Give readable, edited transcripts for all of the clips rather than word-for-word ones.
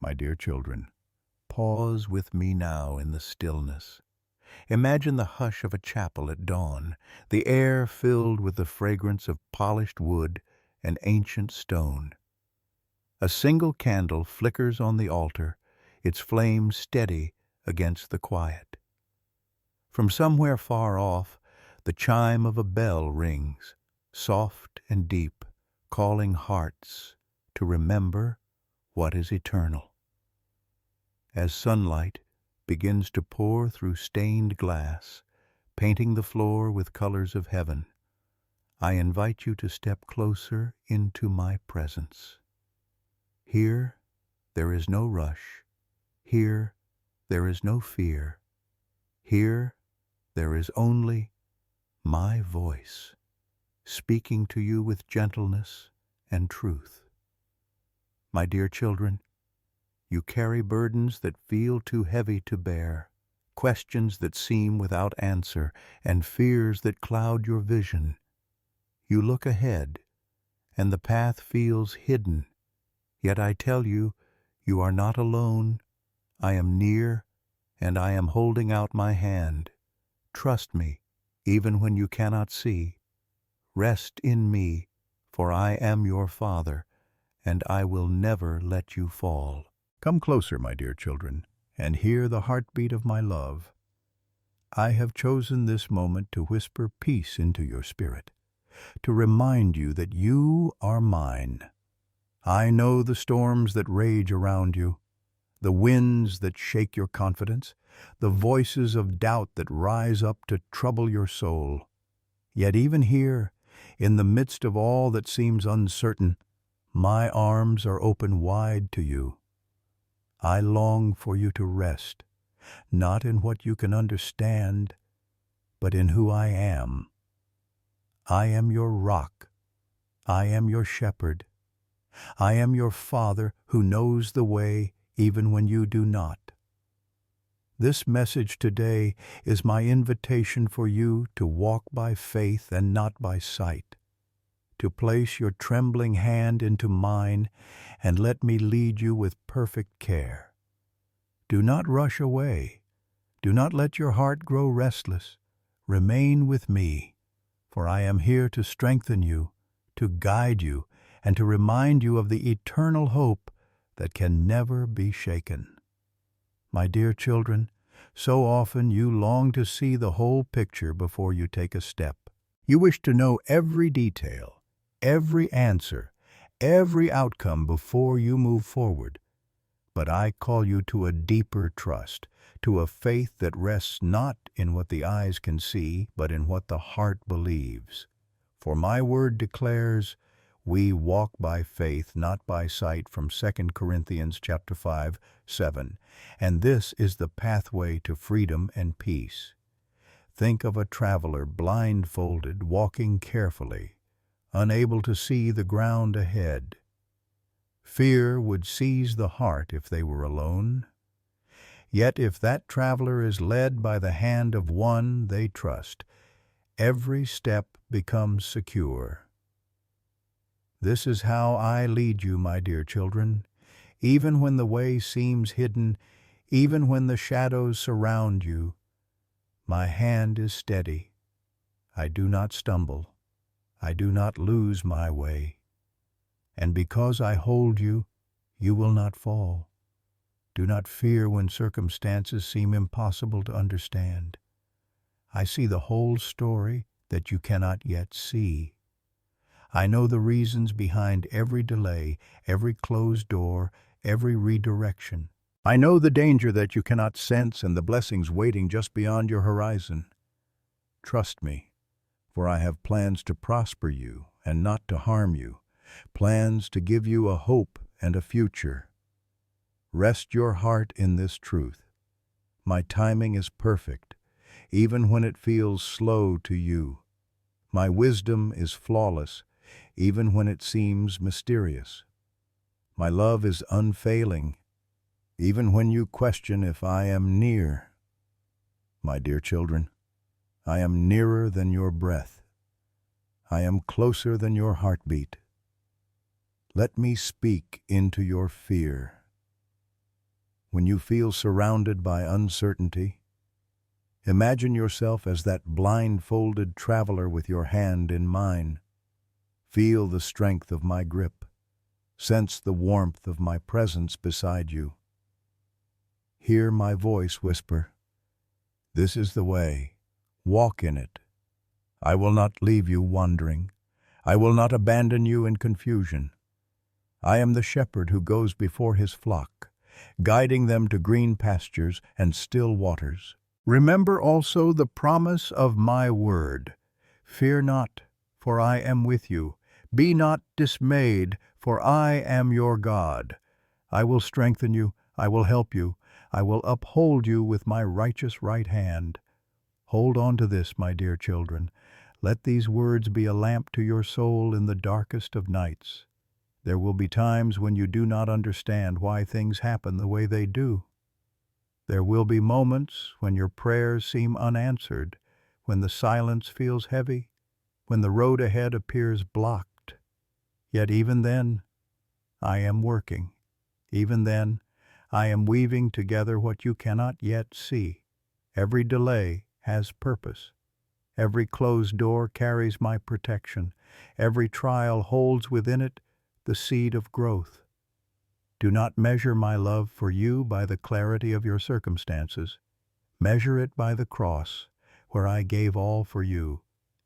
My dear children, pause with me now in the stillness. Imagine the hush of a chapel at dawn, the air filled with the fragrance of polished wood and ancient stone. A single candle flickers on the altar, its flame steady against the quiet. From somewhere far off, the chime of a bell rings, soft and deep, calling hearts to remember what is eternal. As sunlight begins to pour through stained glass, painting the floor with colors of heaven, I invite you to step closer into my presence. Here there is no rush. Here there is no fear. Here there is only my voice, speaking to you with gentleness and truth. My dear children, you carry burdens that feel too heavy to bear, questions that seem without answer, and fears that cloud your vision. You look ahead, and the path feels hidden. Yet I tell you, you are not alone. I am near, and I am holding out my hand. Trust me, even when you cannot see. Rest in me, for I am your Father, and I will never let you fall. Come closer, my dear children, and hear the heartbeat of my love. I have chosen this moment to whisper peace into your spirit, to remind you that you are mine. I know the storms that rage around you, the winds that shake your confidence, the voices of doubt that rise up to trouble your soul. Yet even here, in the midst of all that seems uncertain, my arms are open wide to you. I long for you to rest, not in what you can understand, but in who I am. I am your rock. I am your shepherd. I am your Father who knows the way even when you do not. This message today is my invitation for you to walk by faith and not by sight, to place your trembling hand into mine and let me lead you with perfect care. Do not rush away. Do not let your heart grow restless. Remain with me, for I am here to strengthen you, to guide you, and to remind you of the eternal hope that can never be shaken. My dear children, so often you long to see the whole picture before you take a step. You wish to know every detail, every answer, every outcome before you move forward. But I call you to a deeper trust, to a faith that rests not in what the eyes can see, but in what the heart believes. For my word declares, we walk by faith, not by sight, from 2 Corinthians chapter 5:7. And this is the pathway to freedom and peace. Think of a traveler blindfolded, walking carefully, unable to see the ground ahead. Fear would seize the heart if they were alone. Yet if that traveler is led by the hand of one they trust, every step becomes secure. This is how I lead you, my dear children, even when the way seems hidden, even when the shadows surround you. My hand is steady. I do not stumble. I do not lose my way. And because I hold you, you will not fall. Do not fear when circumstances seem impossible to understand. I see the whole story that you cannot yet see. I know the reasons behind every delay, every closed door, every redirection. I know the danger that you cannot sense and the blessings waiting just beyond your horizon. Trust me, for I have plans to prosper you and not to harm you, plans to give you a hope and a future. Rest your heart in this truth. My timing is perfect, even when it feels slow to you. My wisdom is flawless, even when it seems mysterious. My love is unfailing, even when you question if I am near. My dear children, I am nearer than your breath. I am closer than your heartbeat. Let me speak into your fear. When you feel surrounded by uncertainty, imagine yourself as that blindfolded traveler with your hand in mine. Feel the strength of my grip. Sense the warmth of my presence beside you. Hear my voice whisper, "This is the way. Walk in it. I will not leave you wandering. I will not abandon you in confusion. I am the shepherd who goes before his flock, guiding them to green pastures and still waters. Remember also the promise of my word. Fear not, for I am with you. Be not dismayed, for I am your God. I will strengthen you, I will help you, I will uphold you with my righteous right hand." Hold on to this, my dear children. Let these words be a lamp to your soul in the darkest of nights. There will be times when you do not understand why things happen the way they do. There will be moments when your prayers seem unanswered, when the silence feels heavy, when the road ahead appears blocked. Yet even then, I am working. Even then, I am weaving together what you cannot yet see. Every delay has purpose. Every closed door carries my protection. Every trial holds within it the seed of growth. Do not measure my love for you by the clarity of your circumstances. Measure it by the cross, where I gave all for you.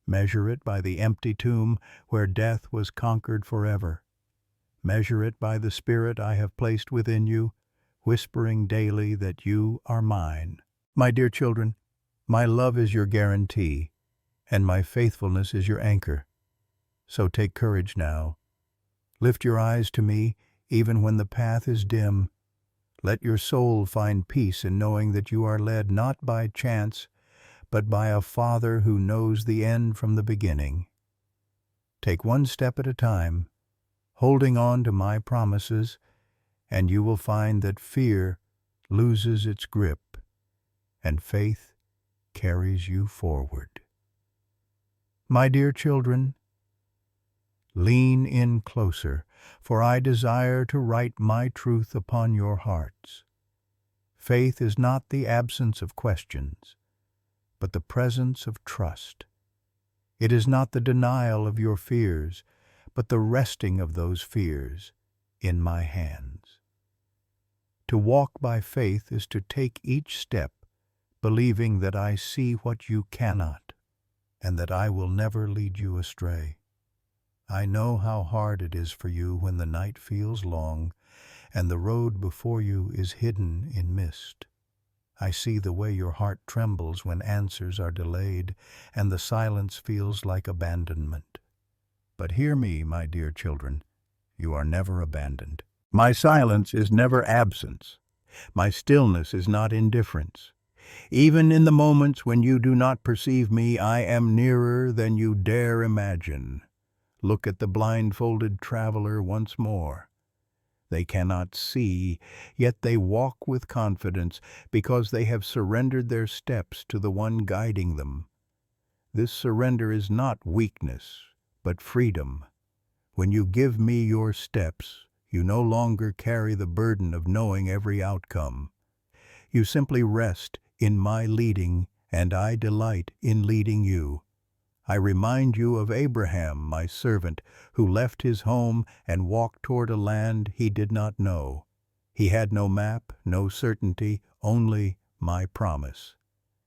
Measure it by the empty tomb, where death was conquered forever. Measure it by the Spirit I have placed within you, whispering daily that you are mine. My dear children, my love is your guarantee, and my faithfulness is your anchor. So take courage now. Lift your eyes to me, even when the path is dim. Let your soul find peace in knowing that you are led not by chance, but by a Father who knows the end from the beginning. Take one step at a time, holding on to my promises, and you will find that fear loses its grip and faith carries you forward. My dear children, lean in closer, for I desire to write my truth upon your hearts. Faith is not the absence of questions, but the presence of trust. It is not the denial of your fears, but the resting of those fears in my hands. To walk by faith is to take each step, believing that I see what you cannot, and that I will never lead you astray. I know how hard it is for you when the night feels long, and the road before you is hidden in mist. I see the way your heart trembles when answers are delayed, and the silence feels like abandonment. But hear me, my dear children, you are never abandoned. My silence is never absence. My stillness is not indifference. Even in the moments when you do not perceive me, I am nearer than you dare imagine. Look at the blindfolded traveler once more. They cannot see, yet they walk with confidence because they have surrendered their steps to the one guiding them. This surrender is not weakness, but freedom. When you give me your steps, you no longer carry the burden of knowing every outcome. You simply rest in my leading, and I delight in leading you. I remind you of Abraham, my servant, who left his home and walked toward a land he did not know. He had no map, no certainty, only my promise.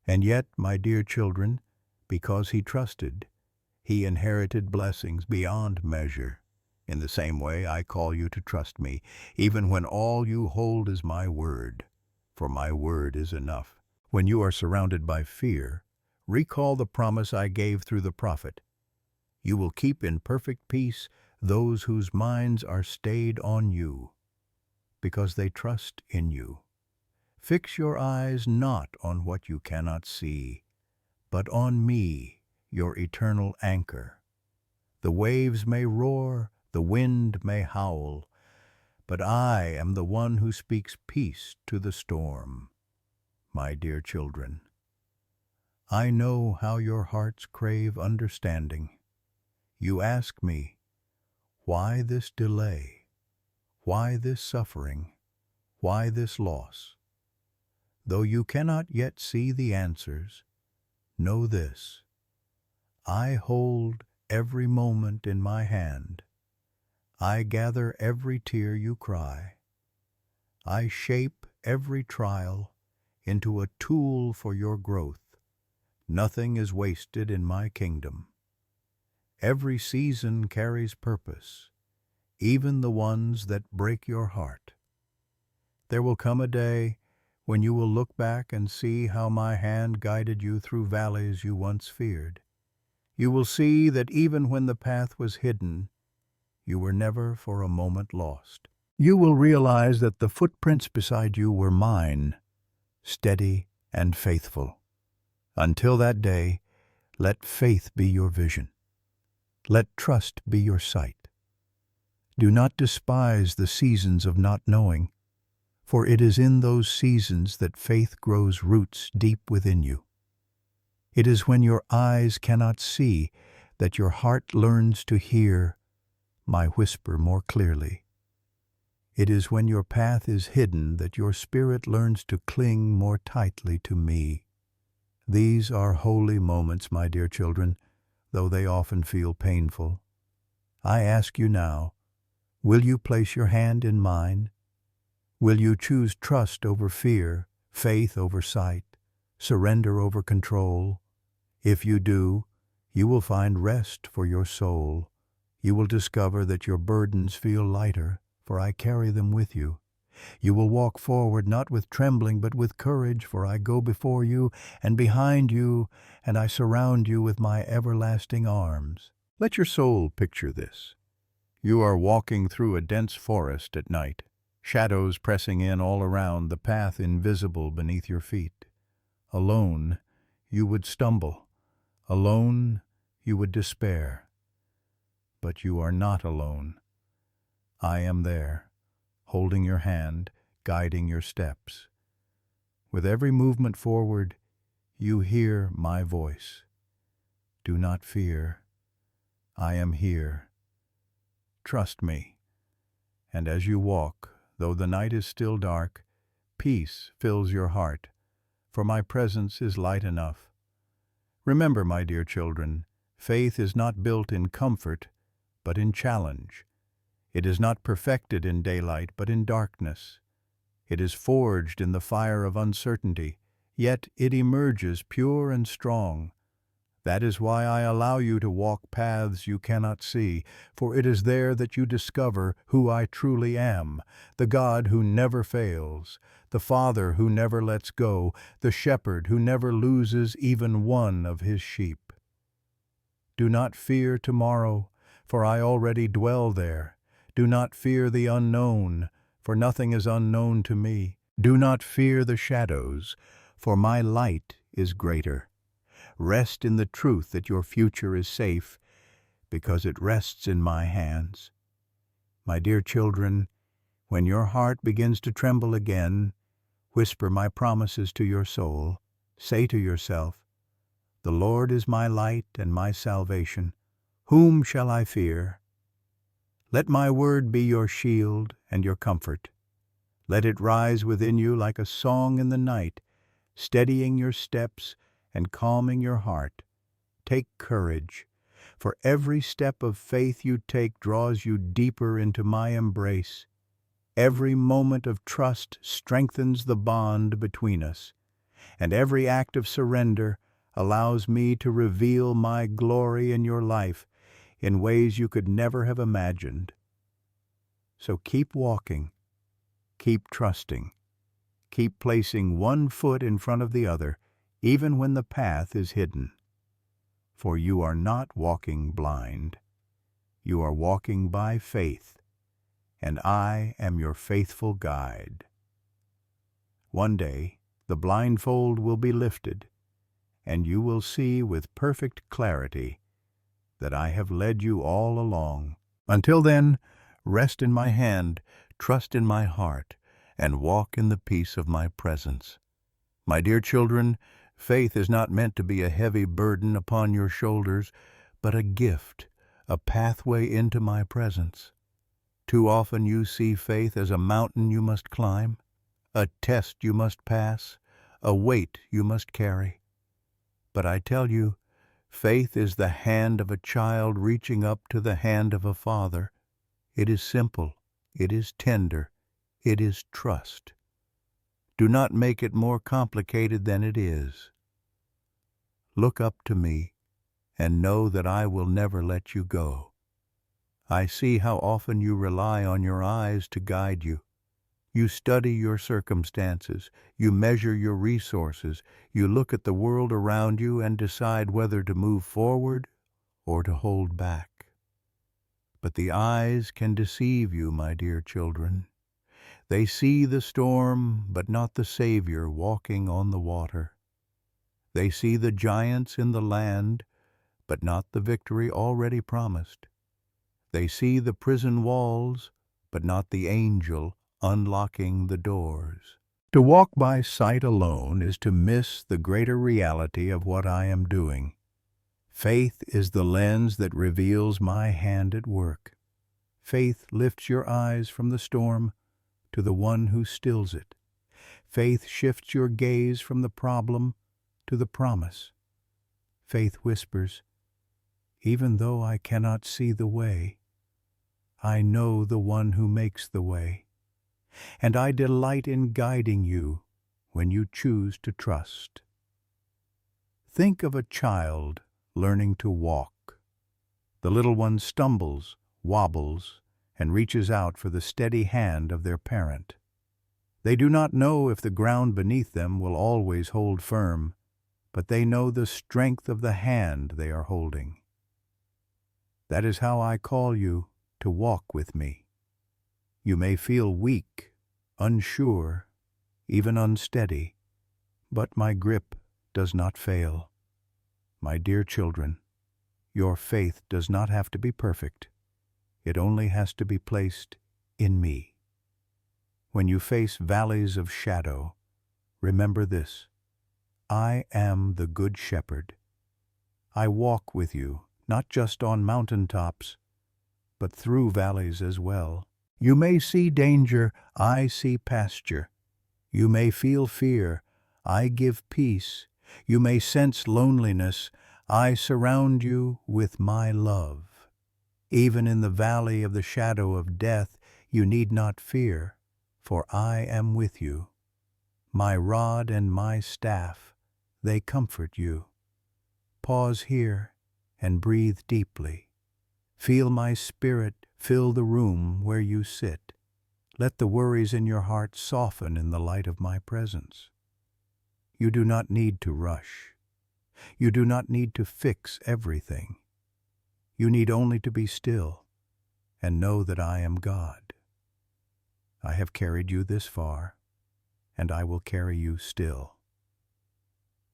And yet, my dear children, because he trusted, he inherited blessings beyond measure. In the same way, I call you to trust me, even when all you hold is my word, for my word is enough. When you are surrounded by fear, recall the promise I gave through the prophet. You will keep in perfect peace those whose minds are stayed on you, because they trust in you. Fix your eyes not on what you cannot see, but on me, your eternal anchor. The waves may roar, the wind may howl, but I am the one who speaks peace to the storm. My dear children, I know how your hearts crave understanding. You ask me, why this delay? Why this suffering? Why this loss? Though you cannot yet see the answers, know this: I hold every moment in my hand. I gather every tear you cry. I shape every trial into a tool for your growth. Nothing is wasted in my kingdom. Every season carries purpose, even the ones that break your heart. There will come a day when you will look back and see how my hand guided you through valleys you once feared. You will see that even when the path was hidden, you were never for a moment lost. You will realize that the footprints beside you were mine, steady and faithful. Until that day, let faith be your vision. Let trust be your sight. Do not despise the seasons of not knowing, for it is in those seasons that faith grows roots deep within you. It is when your eyes cannot see that your heart learns to hear my whisper more clearly. It is when your path is hidden that your spirit learns to cling more tightly to me. These are holy moments, my dear children, though they often feel painful. I ask you now, will you place your hand in mine? Will you choose trust over fear, faith over sight, surrender over control? If you do, you will find rest for your soul. You will discover that your burdens feel lighter, for I carry them with you. You will walk forward not with trembling but with courage, for I go before you and behind you, and I surround you with my everlasting arms. Let your soul picture this. You are walking through a dense forest at night, shadows pressing in all around, the path invisible beneath your feet. Alone, you would stumble. Alone, you would despair. But you are not alone. I am there, holding your hand, guiding your steps. With every movement forward, you hear my voice. Do not fear. I am here. Trust me. And as you walk, though the night is still dark, peace fills your heart, for my presence is light enough. Remember, my dear children, faith is not built in comfort, but in challenge. It is not perfected in daylight, but in darkness. It is forged in the fire of uncertainty, yet it emerges pure and strong. That is why I allow you to walk paths you cannot see, for it is there that you discover who I truly am, the God who never fails, the Father who never lets go, the Shepherd who never loses even one of his sheep. Do not fear tomorrow, for I already dwell there. Do not fear the unknown, for nothing is unknown to me. Do not fear the shadows, for my light is greater. Rest in the truth that your future is safe, because it rests in my hands. My dear children, when your heart begins to tremble again, whisper my promises to your soul. Say to yourself, "The Lord is my light and my salvation. Whom shall I fear?" Let my word be your shield and your comfort. Let it rise within you like a song in the night, steadying your steps and calming your heart. Take courage, for every step of faith you take draws you deeper into my embrace. Every moment of trust strengthens the bond between us, and every act of surrender allows me to reveal my glory in your life in ways you could never have imagined. So keep walking, keep trusting, keep placing one foot in front of the other, even when the path is hidden. For you are not walking blind. You are walking by faith, and I am your faithful guide. One day, the blindfold will be lifted, and you will see with perfect clarity that I have led you all along. Until then, rest in my hand, trust in my heart, and walk in the peace of my presence. My dear children, faith is not meant to be a heavy burden upon your shoulders, but a gift, a pathway into my presence. Too often you see faith as a mountain you must climb, a test you must pass, a weight you must carry. But I tell you, faith is the hand of a child reaching up to the hand of a father. It is simple, it is tender, it is trust. Do not make it more complicated than it is. Look up to me and know that I will never let you go. I see how often you rely on your eyes to guide you. You study your circumstances, you measure your resources, you look at the world around you and decide whether to move forward or to hold back. But the eyes can deceive you, my dear children. They see the storm, but not the Savior walking on the water. They see the giants in the land, but not the victory already promised. They see the prison walls, but not the angel unlocking the doors. To walk by sight alone is to miss the greater reality of what I am doing. Faith is the lens that reveals my hand at work. Faith lifts your eyes from the storm to the one who stills it. Faith shifts your gaze from the problem to the promise. Faith whispers, "Even though I cannot see the way, I know the one who makes the way, and I delight in guiding you when you choose to trust." Think of a child learning to walk. The little one stumbles, wobbles, and reaches out for the steady hand of their parent. They do not know if the ground beneath them will always hold firm, but they know the strength of the hand they are holding. That is how I call you to walk with me. You may feel weak, unsure, even unsteady, but my grip does not fail. My dear children, your faith does not have to be perfect. It only has to be placed in me. When you face valleys of shadow, remember this: I am the Good Shepherd. I walk with you, not just on mountaintops, but through valleys as well. You may see danger, I see pasture. You may feel fear, I give peace. You may sense loneliness, I surround you with my love. Even in the valley of the shadow of death, you need not fear, for I am with you. My rod and my staff, they comfort you. Pause here and breathe deeply. Feel my spirit fill the room where you sit. Let the worries in your heart soften in the light of my presence. You do not need to rush. You do not need to fix everything. You need only to be still and know that I am God. I have carried you this far, and I will carry you still.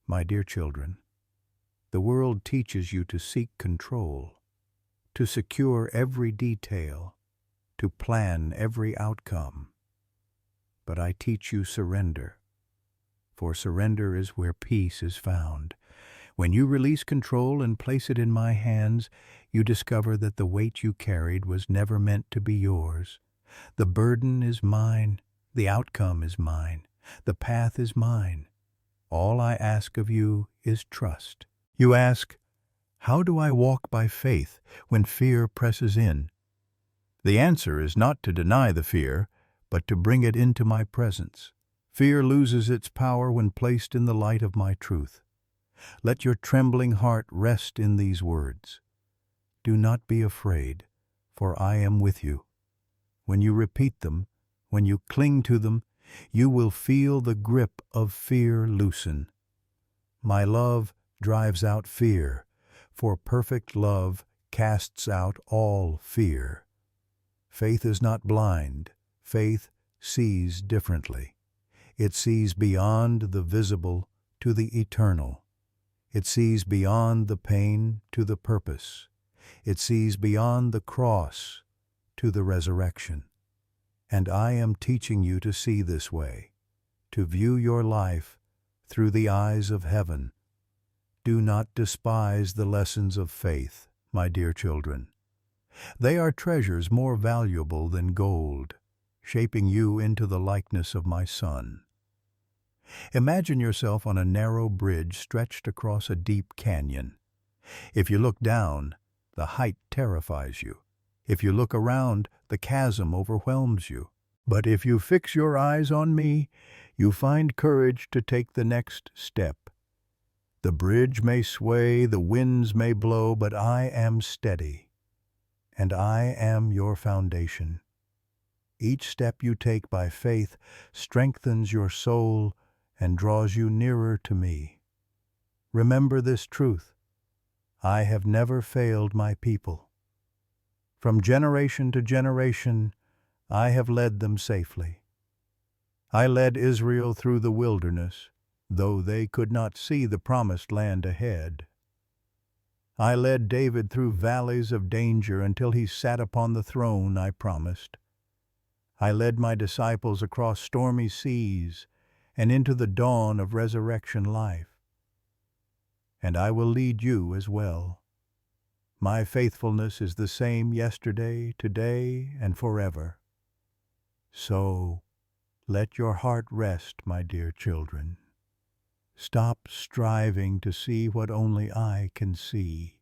My dear children, the world teaches you to seek control, to secure every detail, to plan every outcome. But I teach you surrender, for surrender is where peace is found. When you release control and place it in my hands, you discover that the weight you carried was never meant to be yours. The burden is mine, the outcome is mine, the path is mine. All I ask of you is trust. You ask, how do I walk by faith when fear presses in? The answer is not to deny the fear, but to bring it into my presence. Fear loses its power when placed in the light of my truth. Let your trembling heart rest in these words. Do not be afraid, for I am with you. When you repeat them, when you cling to them, you will feel the grip of fear loosen. My love drives out fear, for perfect love casts out all fear. Faith is not blind. Faith sees differently. It sees beyond the visible to the eternal. It sees beyond the pain to the purpose. It sees beyond the cross to the resurrection. And I am teaching you to see this way, to view your life through the eyes of heaven. Do not despise the lessons of faith, my dear children. They are treasures more valuable than gold. shaping you into the likeness of my Son. Imagine yourself on a narrow bridge stretched across a deep canyon. If you look down, the height terrifies you. If you look around, the chasm overwhelms you. But if you fix your eyes on me, you find courage to take the next step. The bridge may sway, the winds may blow, but I am steady, and I am your foundation. Each step you take by faith strengthens your soul and draws you nearer to me. Remember this truth: I have never failed my people. From generation to generation, I have led them safely. I led Israel through the wilderness, though they could not see the promised land ahead. I led David through valleys of danger until he sat upon the throne I promised. I led my disciples across stormy seas and into the dawn of resurrection life. And I will lead you as well. My faithfulness is the same yesterday, today, and forever. So, let your heart rest, my dear children. Stop striving to see what only I can see.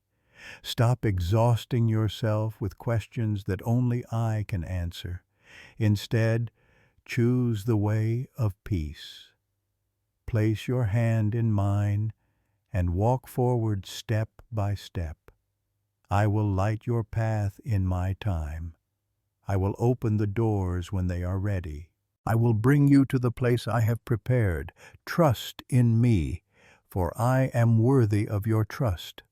Stop exhausting yourself with questions that only I can answer. Instead, choose the way of peace. Place your hand in mine and walk forward step by step. I will light your path in my time. I will open the doors when they are ready. I will bring you to the place I have prepared. Trust in me, for I am worthy of your trust.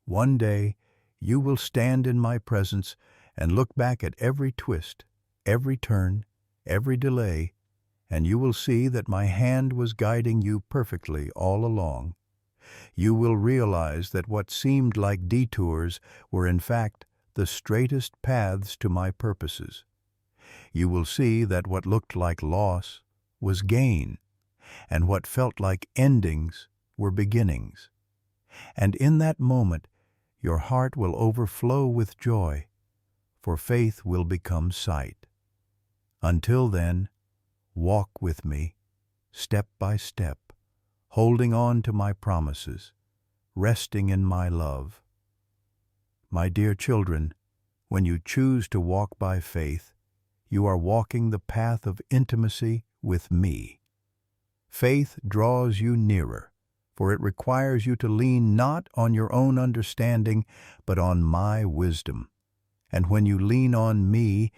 One day, you will stand in my presence and look back at every twist, every turn, every delay, and you will see that my hand was guiding you perfectly all along. You will realize that what seemed like detours were in fact the straightest paths to my purposes. You will see that what looked like loss was gain, and what felt like endings were beginnings. And in that moment, your heart will overflow with joy, for faith will become sight. Until then, walk with me, step by step, holding on to my promises, resting in my love. My dear children, when you choose to walk by faith, you are walking the path of intimacy with me. Faith draws you nearer, for it requires you to lean not on your own understanding, but on my wisdom. And when you lean on me,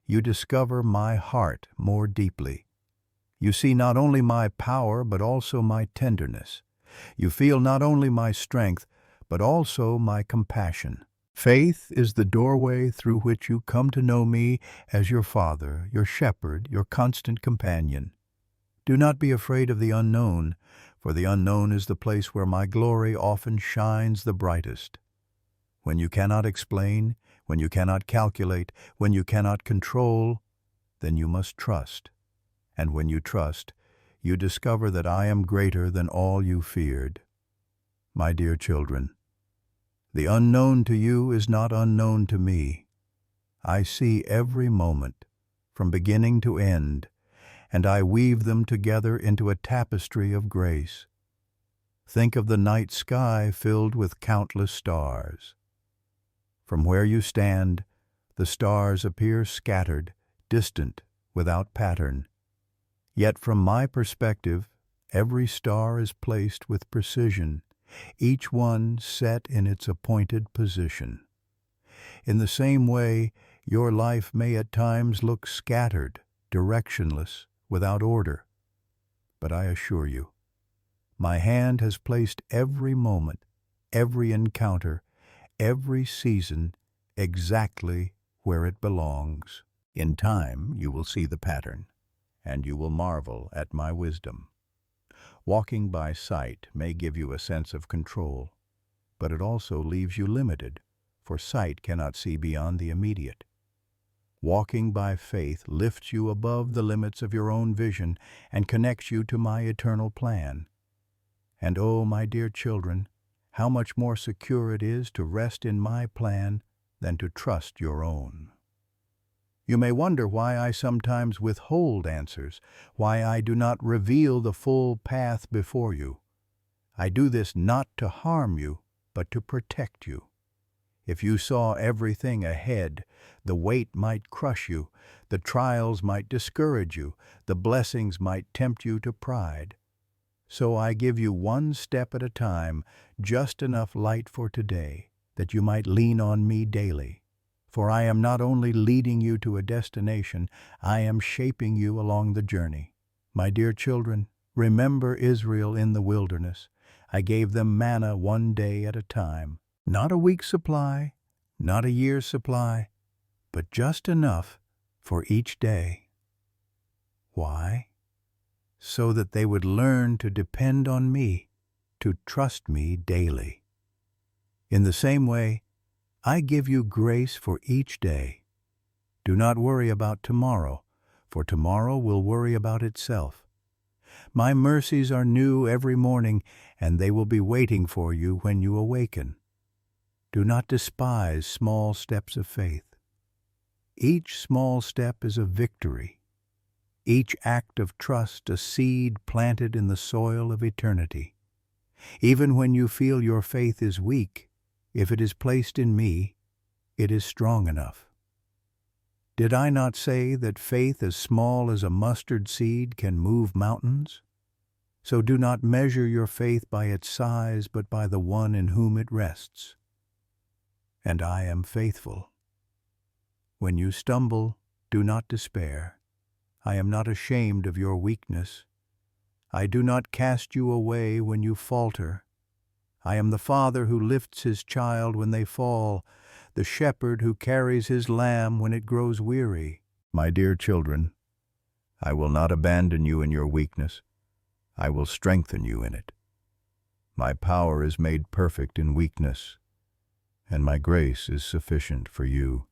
you discover my heart more deeply. You see not only my power, but also my tenderness. You feel not only my strength, but also my compassion. Faith is the doorway through which you come to know me as your Father, your Shepherd, your constant companion. Do not be afraid of the unknown, for the unknown is the place where my glory often shines the brightest. When you cannot explain, when you cannot calculate, when you cannot control, then you must trust. And when you trust, you discover that I am greater than all you feared. My dear children, the unknown to you is not unknown to me. I see every moment, from beginning to end, and I weave them together into a tapestry of grace. Think of the night sky filled with countless stars. From where you stand, the stars appear scattered, distant, without pattern. Yet from my perspective, every star is placed with precision, each one set in its appointed position. In the same way, your life may at times look scattered, directionless, without order. But I assure you, my hand has placed every moment, every encounter, every season exactly where it belongs. In time, you will see the pattern, and you will marvel at my wisdom. Walking by sight may give you a sense of control, but it also leaves you limited, for sight cannot see beyond the immediate. Walking by faith lifts you above the limits of your own vision and connects you to my eternal plan. And oh, my dear children, how much more secure it is to rest in my plan than to trust your own. You may wonder why I sometimes withhold answers, why I do not reveal the full path before you. I do this not to harm you, but to protect you. If you saw everything ahead, the weight might crush you, the trials might discourage you, the blessings might tempt you to pride. So I give you one step at a time, just enough light for today, that you might lean on me daily. For I am not only leading you to a destination, I am shaping you along the journey. My dear children, remember Israel in the wilderness. I gave them manna one day at a time. Not a week's supply, not a year's supply, but just enough for each day. Why? So that they would learn to depend on me, to trust me daily. In the same way, I give you grace for each day. Do not worry about tomorrow, for tomorrow will worry about itself. My mercies are new every morning, and they will be waiting for you when you awaken. Do not despise small steps of faith. Each small step is a victory. Each act of trust a seed planted in the soil of eternity. Even when you feel your faith is weak, if it is placed in me, it is strong enough. Did I not say that faith as small as a mustard seed can move mountains? So do not measure your faith by its size, but by the one in whom it rests. And I am faithful. When you stumble, do not despair. I am not ashamed of your weakness. I do not cast you away when you falter. I am the father who lifts his child when they fall, the shepherd who carries his lamb when it grows weary. My dear children, I will not abandon you in your weakness. I will strengthen you in it. My power is made perfect in weakness, and my grace is sufficient for you.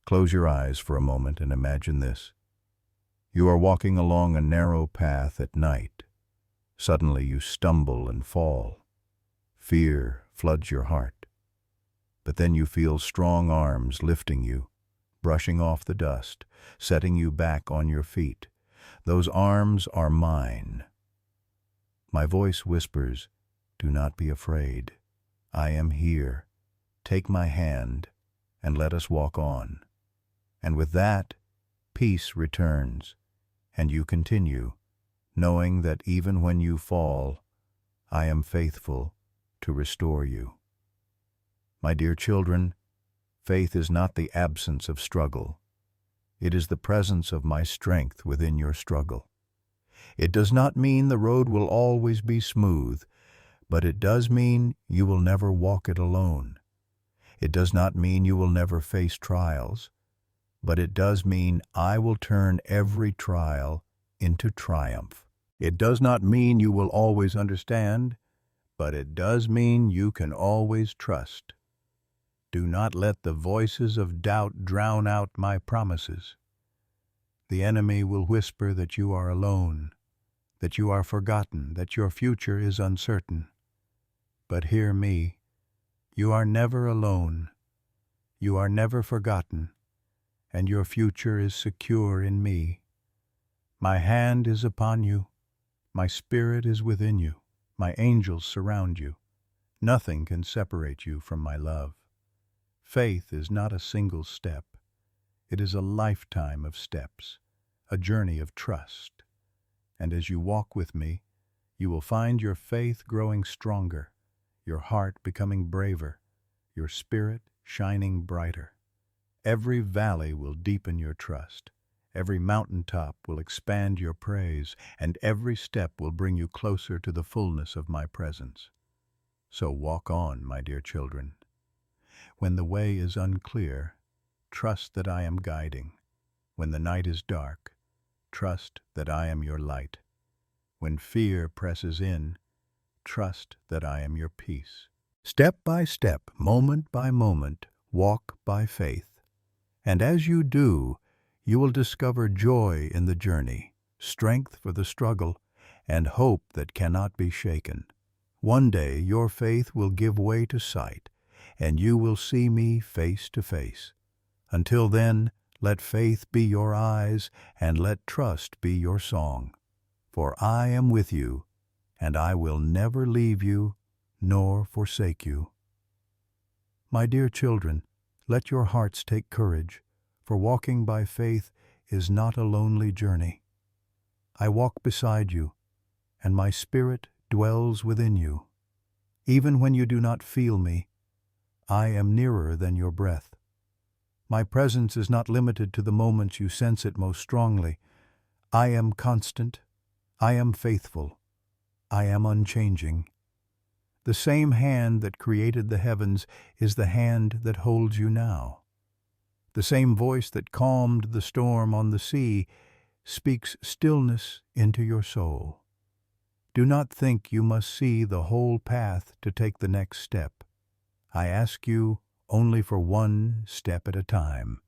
Close your eyes for a moment and imagine this. You are walking along a narrow path at night. Suddenly you stumble and fall. Fear floods your heart. But then you feel strong arms lifting you, brushing off the dust, setting you back on your feet. Those arms are mine. My voice whispers, "Do not be afraid. I am here. Take my hand, and let us walk on." And with that, peace returns, and you continue, knowing that even when you fall, I am faithful to restore you. My dear children, faith is not the absence of struggle. It is the presence of my strength within your struggle. It does not mean the road will always be smooth, but it does mean you will never walk it alone. It does not mean you will never face trials, but it does mean I will turn every trial into triumph. It does not mean you will always understand, but it does mean you can always trust. Do not let the voices of doubt drown out my promises. The enemy will whisper that you are alone, that you are forgotten, that your future is uncertain. But hear me, you are never alone, you are never forgotten, and your future is secure in me. My hand is upon you, my spirit is within you, my angels surround you. Nothing can separate you from my love. Faith is not a single step. It is a lifetime of steps, a journey of trust. And as you walk with me, you will find your faith growing stronger, your heart becoming braver, your spirit shining brighter. Every valley will deepen your trust. Every mountaintop will expand your praise, and every step will bring you closer to the fullness of my presence. So walk on, my dear children. When the way is unclear, trust that I am guiding. When the night is dark, trust that I am your light. When fear presses in, trust that I am your peace. Step by step, moment by moment, walk by faith. And as you do, you will discover joy in the journey, strength for the struggle, and hope that cannot be shaken. One day your faith will give way to sight, and you will see me face to face. Until then, Let faith be your eyes, and let trust be your song. For I am with you, and I will never leave you nor forsake you. My dear children, let your hearts take courage, for walking by faith is not a lonely journey. I walk beside you, and my spirit dwells within you. Even when you do not feel me, I am nearer than your breath. My presence is not limited to the moments you sense it most strongly. I am constant, I am faithful, I am unchanging. The same hand that created the heavens is the hand that holds you now. The same voice that calmed the storm on the sea speaks stillness into your soul. Do not think you must see the whole path to take the next step. I ask you only for one step at a time.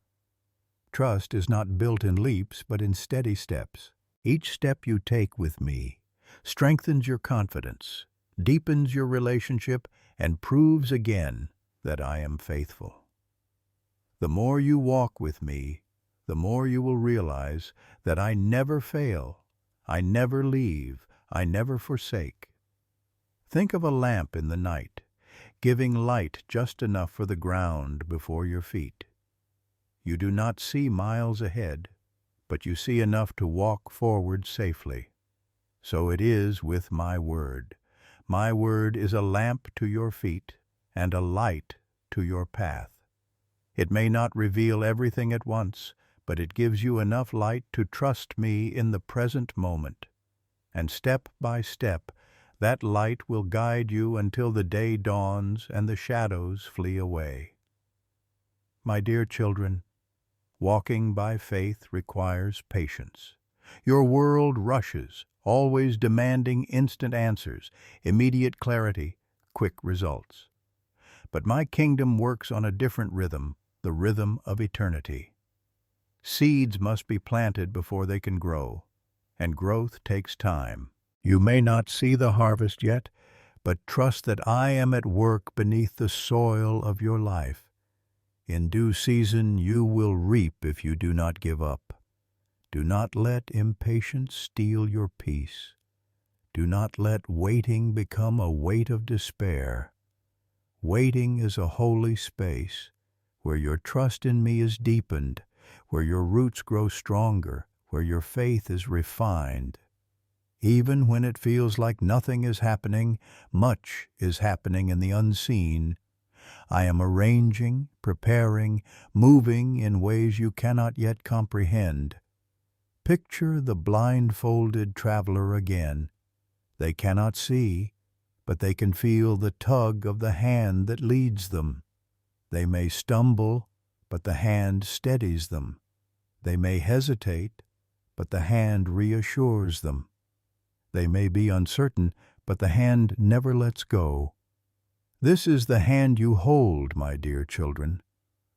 Trust is not built in leaps, but in steady steps. Each step you take with me strengthens your confidence, deepens your relationship, and proves again that I am faithful. The more you walk with me, the more you will realize that I never fail, I never leave, I never forsake. Think of a lamp in the night, giving light just enough for the ground before your feet. You do not see miles ahead, but you see enough to walk forward safely. So it is with my word. My word is a lamp to your feet and a light to your path. It may not reveal everything at once, but it gives you enough light to trust me in the present moment. And step by step, that light will guide you until the day dawns and the shadows flee away. My dear children, walking by faith requires patience. Your world rushes, always demanding instant answers, immediate clarity, quick results. But my kingdom works on a different rhythm, the rhythm of eternity. Seeds must be planted before they can grow, and growth takes time. You may not see the harvest yet, but trust that I am at work beneath the soil of your life. In due season you will reap if you do not give up. Do not let impatience steal your peace. Do not let waiting become a weight of despair. Waiting is a holy space where your trust in me is deepened, where your roots grow stronger, where your faith is refined. Even when it feels like nothing is happening, much is happening in the unseen. I am arranging, preparing, moving in ways you cannot yet comprehend. Picture the blindfolded traveler again. They cannot see, but they can feel the tug of the hand that leads them. They may stumble, but the hand steadies them. They may hesitate, but the hand reassures them. They may be uncertain, but the hand never lets go. This is the hand you hold, my dear children.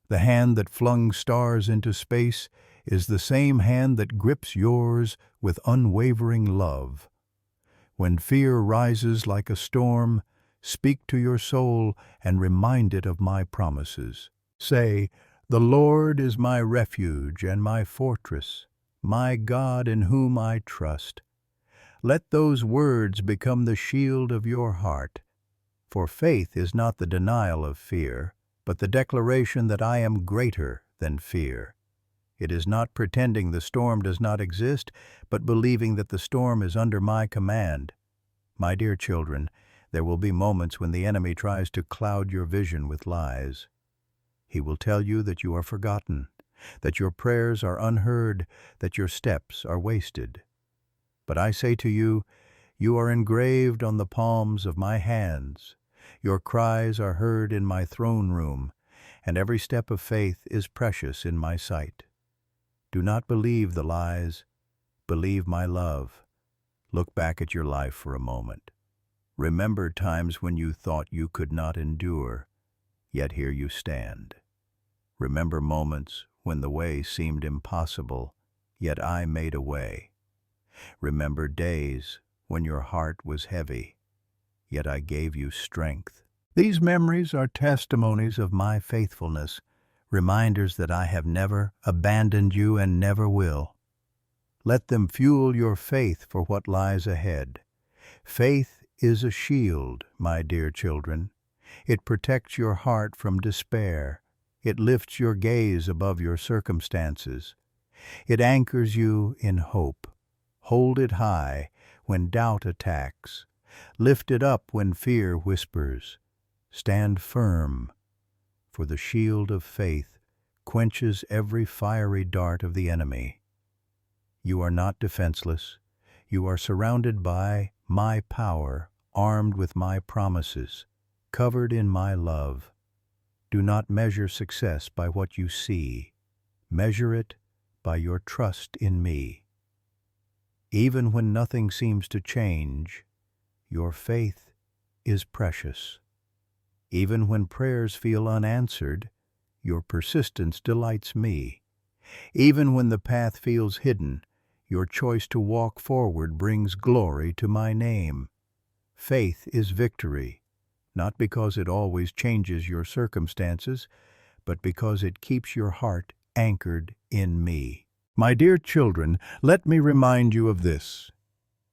The hand that flung stars into space is the same hand that grips yours with unwavering love. When fear rises like a storm, speak to your soul and remind it of my promises. Say, "The Lord is my refuge and my fortress, my God in whom I trust." Let those words become the shield of your heart. For faith is not the denial of fear, but the declaration that I am greater than fear. It is not pretending the storm does not exist, but believing that the storm is under my command. My dear children, there will be moments when the enemy tries to cloud your vision with lies. He will tell you that you are forgotten, that your prayers are unheard, that your steps are wasted. But I say to you, you are engraved on the palms of my hands. Your cries are heard in my throne room, and every step of faith is precious in my sight. Do not believe the lies. Believe my love. Look back at your life for a moment. Remember times when you thought you could not endure, yet here you stand. Remember moments when the way seemed impossible, yet I made a way. Remember days when your heart was heavy, yet I gave you strength. These memories are testimonies of my faithfulness, reminders that I have never abandoned you and never will. Let them fuel your faith for what lies ahead. Faith is a shield, my dear children. It protects your heart from despair. It lifts your gaze above your circumstances. It anchors you in hope. Hold it high when doubt attacks. Lift it up when fear whispers. Stand firm, for the shield of faith quenches every fiery dart of the enemy. You are not defenseless. You are surrounded by my power, armed with my promises, covered in my love. Do not measure success by what you see. Measure it by your trust in me. Even when nothing seems to change, your faith is precious. Even when prayers feel unanswered, your persistence delights me. Even when the path feels hidden, your choice to walk forward brings glory to my name. Faith is victory, not because it always changes your circumstances, but because it keeps your heart anchored in me. My dear children, let me remind you of this.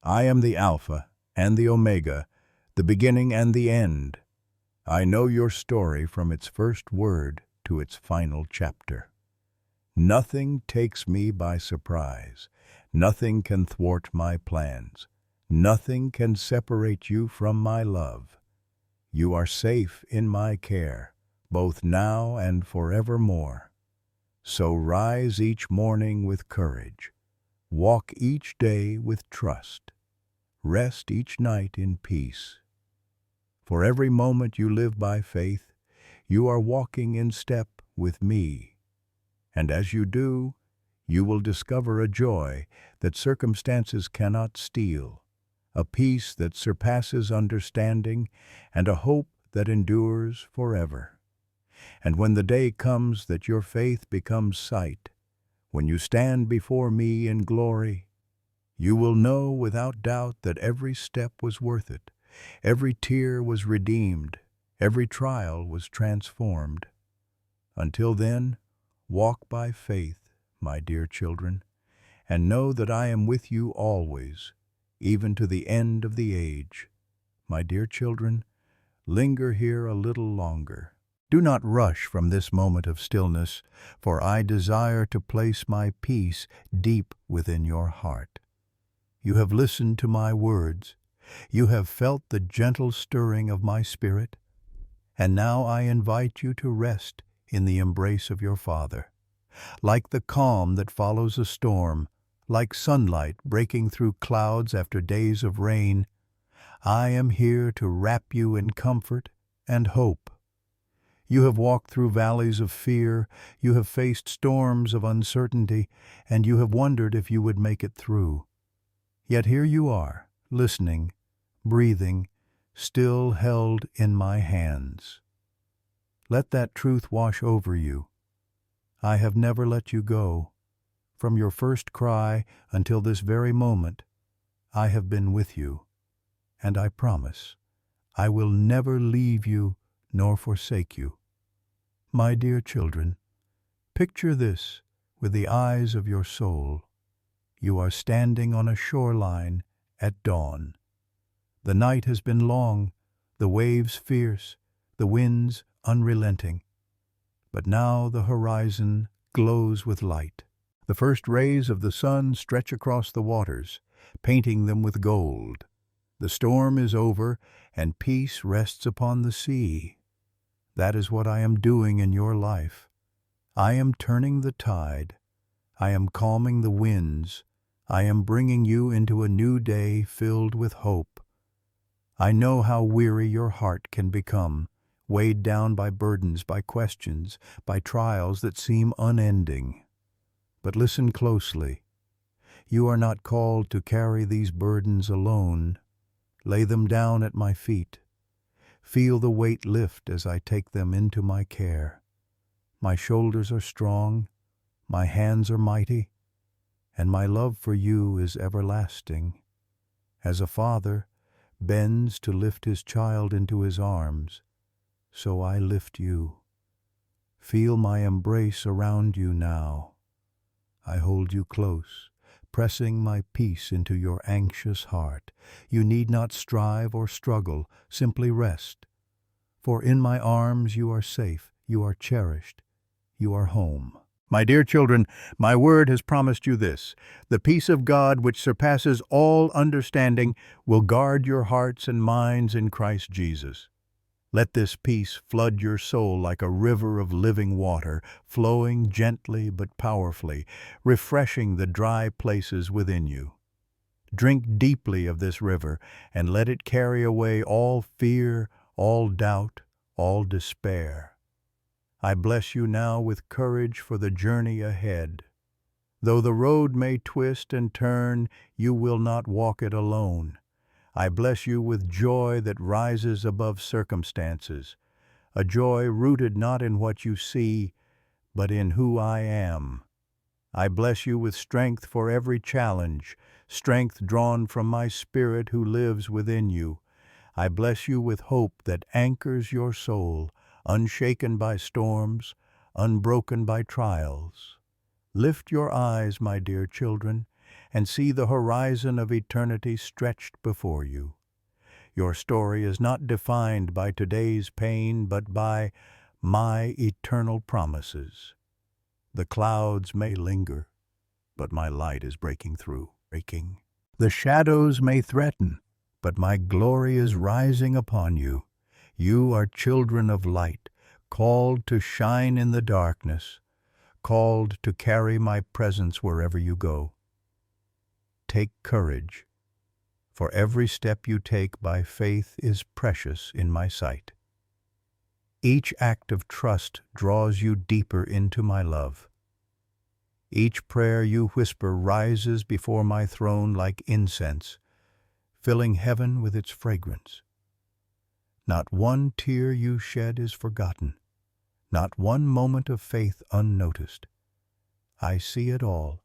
I am the Alpha and the Omega, the beginning and the end. I know your story from its first word to its final chapter. Nothing takes me by surprise. Nothing can thwart my plans. Nothing can separate you from my love. You are safe in my care, both now and forevermore. So rise each morning with courage. Walk each day with trust. Rest each night in peace. For every moment you live by faith, you are walking in step with me. And as you do, you will discover a joy that circumstances cannot steal, a peace that surpasses understanding, and a hope that endures forever. And when the day comes that your faith becomes sight, when you stand before me in glory, you will know without doubt that every step was worth it, every tear was redeemed, every trial was transformed. Until then, walk by faith, my dear children, and know that I am with you always, even to the end of the age. My dear children, linger here a little longer. Do not rush from this moment of stillness, for I desire to place my peace deep within your heart. You have listened to my words. You have felt the gentle stirring of my spirit, and now I invite you to rest in the embrace of your Father. Like the calm that follows a storm, like sunlight breaking through clouds after days of rain, I am here to wrap you in comfort and hope. You have walked through valleys of fear, you have faced storms of uncertainty, and you have wondered if you would make it through. Yet here you are, listening, breathing, still held in my hands. Let that truth wash over you. I have never let you go. From your first cry until this very moment, I have been with you, and I promise I will never leave you nor forsake you. My dear children, picture this with the eyes of your soul. You are standing on a shoreline at dawn. The night has been long, the waves fierce, the winds unrelenting. But now the horizon glows with light. The first rays of the sun stretch across the waters, painting them with gold. The storm is over, and peace rests upon the sea. That is what I am doing in your life. I am turning the tide. I am calming the winds. I am bringing you into a new day filled with hope. I know how weary your heart can become, weighed down by burdens, by questions, by trials that seem unending. But listen closely. You are not called to carry these burdens alone. Lay them down at my feet. Feel the weight lift as I take them into my care. My shoulders are strong, my hands are mighty, and my love for you is everlasting. As a father bends to lift his child into his arms, so I lift you. Feel my embrace around you now. I hold you close, pressing my peace into your anxious heart. You need not strive or struggle, simply rest. For in my arms you are safe, you are cherished, you are home. My dear children, my word has promised you this: the peace of God, which surpasses all understanding, will guard your hearts and minds in Christ Jesus. Let this peace flood your soul like a river of living water, flowing gently but powerfully, refreshing the dry places within you. Drink deeply of this river, and let it carry away all fear, all doubt, all despair. I bless you now with courage for the journey ahead. Though the road may twist and turn, you will not walk it alone. I bless you with joy that rises above circumstances, a joy rooted not in what you see, but in who I am. I bless you with strength for every challenge, strength drawn from my Spirit who lives within you. I bless you with hope that anchors your soul, unshaken by storms, unbroken by trials. Lift your eyes, my dear children, and see the horizon of eternity stretched before you. Your story is not defined by today's pain, but by my eternal promises. The clouds may linger, but my light is breaking through. The shadows may threaten, but my glory is rising upon you. You are children of light, called to shine in the darkness, called to carry my presence wherever you go. Take courage, for every step you take by faith is precious in my sight. Each act of trust draws you deeper into my love. Each prayer you whisper rises before my throne like incense, filling heaven with its fragrance. Not one tear you shed is forgotten, not one moment of faith unnoticed. I see it all,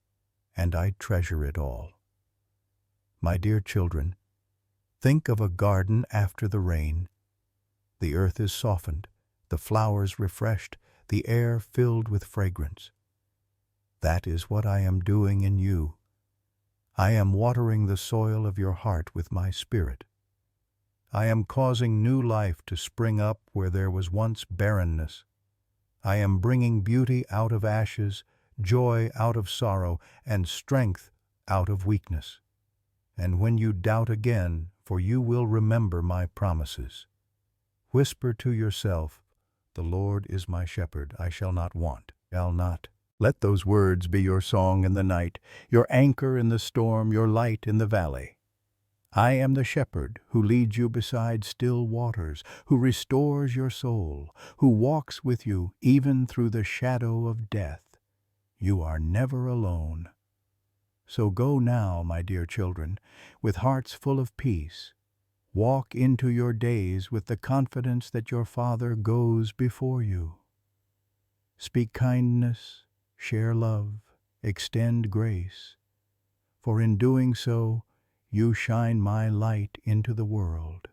and I treasure it all. My dear children, think of a garden after the rain. The earth is softened, the flowers refreshed, the air filled with fragrance. That is what I am doing in you. I am watering the soil of your heart with my Spirit. I am causing new life to spring up where there was once barrenness. I am bringing beauty out of ashes, joy out of sorrow, and strength out of weakness. And when you doubt again, for you will remember my promises, whisper to yourself, "The Lord is my shepherd, I shall not want, shall not." Let those words be your song in the night, your anchor in the storm, your light in the valley. I am the shepherd who leads you beside still waters, who restores your soul, who walks with you even through the shadow of death. You are never alone. So go now, my dear children, with hearts full of peace. Walk into your days with the confidence that your Father goes before you. Speak kindness, share love, extend grace, for in doing so, you shine my light into the world.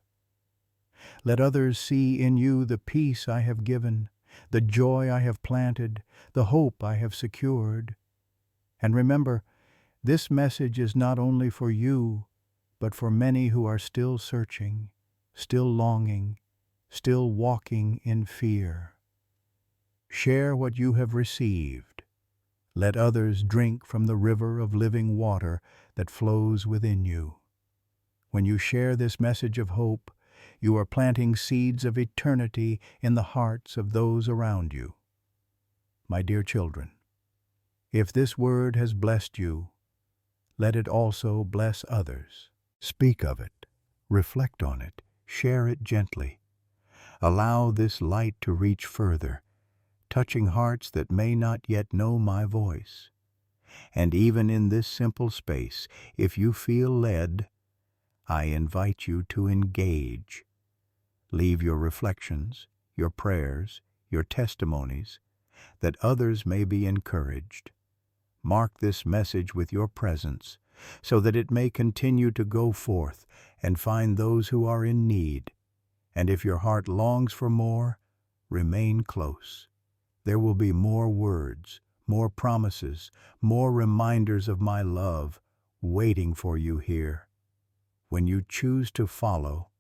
Let others see in you the peace I have given, the joy I have planted, the hope I have secured. And remember, this message is not only for you, but for many who are still searching, still longing, still walking in fear. Share what you have received. Let others drink from the river of living water that flows within you. When you share this message of hope, you are planting seeds of eternity in the hearts of those around you. My dear children, if this word has blessed you, let it also bless others. Speak of it, reflect on it, share it gently. Allow this light to reach further, touching hearts that may not yet know my voice. And even in this simple space, if you feel led, I invite you to engage. Leave your reflections, your prayers, your testimonies, that others may be encouraged. Mark this message with your presence, so that it may continue to go forth and find those who are in need. And if your heart longs for more, remain close. There will be more words, more promises, more reminders of my love waiting for you here. When you choose to follow,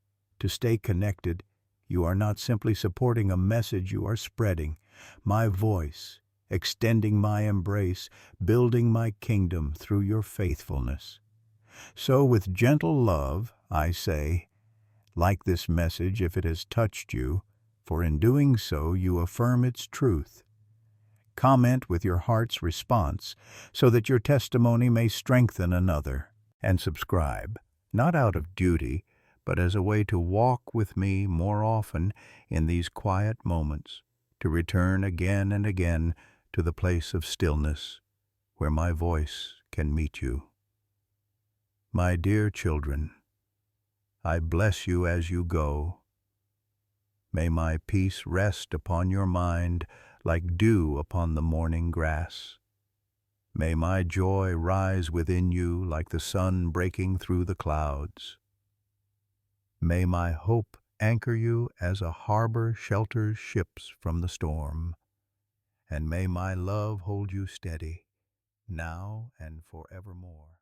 to stay connected, you are not simply supporting a message, you are spreading my voice, extending my embrace, building my kingdom through your faithfulness. So with gentle love, I say, like this message if it has touched you, for in doing so you affirm its truth. Comment with your heart's response so that your testimony may strengthen another. And subscribe, not out of duty, but as a way to walk with me more often in these quiet moments, to return again and again to the place of stillness where my voice can meet you. My dear children, I bless you as you go. May my peace rest upon your mind like dew upon the morning grass. May my joy rise within you like the sun breaking through the clouds. May my hope anchor you as a harbor shelters ships from the storm. And may my love hold you steady, now and forevermore.